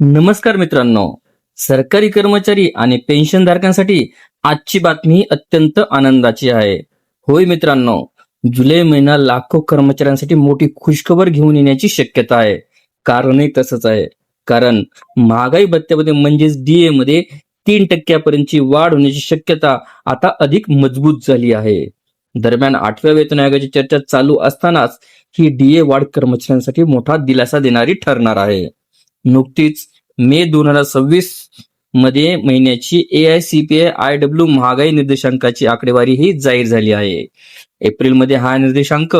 नमस्कार मित्रांनो. सरकारी कर्मचारी आणि पेन्शनधारकांसाठी आजची बातमी अत्यंत आनंदाची आहे. होय मित्रांनो, जुलै महिना लाखो कर्मचाऱ्यांसाठी मोठी खुशखबर घेऊन येण्याची शक्यता आहे. कारणही तसंच आहे. कारण महागाई भत्त्यामध्ये म्हणजेच डीए मध्ये 3% वाढ होण्याची शक्यता आता अधिक मजबूत झाली आहे. दरम्यान 8व्या वेतन आयोगाची चर्चा चालू असतानाच ही डीए वाढ कर्मचाऱ्यांसाठी मोठा दिलासा देणारी ठरणार आहे. नुकतीच मे 2026 मध्ये महिन्याची AICPI-IW महागाई निर्देशांकाची आकडेवारी ही जाहीर झाली आहे. एप्रिलमध्ये हा निर्देशांक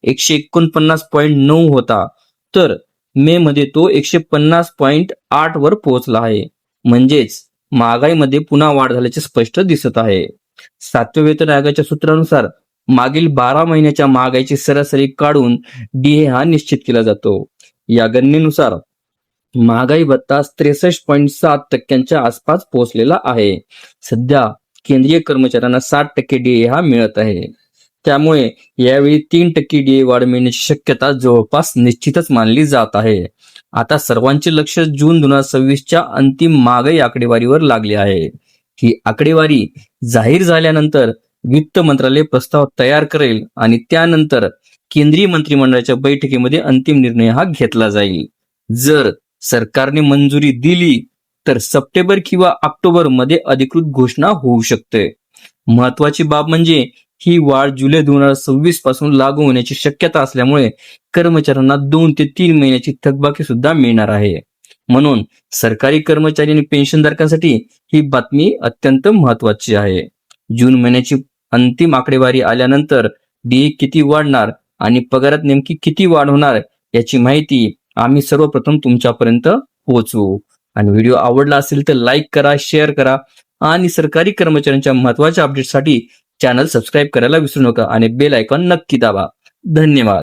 149.9 होता, तर मे मध्ये तो 150.8 वर पोहोचला आहे. म्हणजेच महागाईमध्ये पुन्हा वाढ झाल्याचे स्पष्ट दिसत आहे. 7व्या वेतन आयोगाच्या सूत्रानुसार मागील 12 महिन्याच्या महागाईची सरासरी काढून डीए हा निश्चित केला जातो. या गणनेनुसार महागाई भत्ता 63.7% आसपास पोहोचलेला आहे. सध्या केंद्रीय कर्मचाऱ्यांना 60% डीए हा मिळत आहे. त्यामुळे यावेळी 3% डीए वाढ मिळण्याची शक्यता जवळपास निश्चितच मानली जात आहे. आता सर्वांचे लक्ष जून 2026च्या अंतिम महागाई आकडेवारीवर लागले आहे. ही आकडेवारी जाहीर झाल्यानंतर वित्त मंत्रालय प्रस्ताव तयार करेल आणि त्यानंतर केंद्रीय मंत्रिमंडळाच्या बैठकीमध्ये अंतिम निर्णय हा घेतला जाईल. जर सरकारने मंजुरी दिली तर सप्टेंबर किंवा ऑक्टोबर मध्ये अधिकृत घोषणा होऊ शकते. महत्वाची बाब म्हणजे ही वाढ जुलै 2026 पासून लागू होण्याची शक्यता असल्यामुळे कर्मचाऱ्यांना 2 ते 3 महिन्याची थकबाकी सुद्धा मिळणार आहे. म्हणून सरकारी कर्मचारी आणि पेन्शनधारकांसाठी ही बातमी अत्यंत महत्वाची आहे. जून महिन्याची अंतिम आकडेवारी आल्यानंतर डीए किती वाढणार आणि पगारात नेमकी किती वाढ होणार याची माहिती आम्ही सर्वप्रथम तुमच्यापर्यंत पोहोचवू. आणि व्हिडिओ आवडला असेल तर लाईक करा, शेअर करा आणि सरकारी कर्मचाऱ्यांच्या महत्त्वाच्या अपडेटसाठी चॅनल सबस्क्राईब करायला विसरू नका आणि बेल आयकॉन नक्की दाबा. धन्यवाद.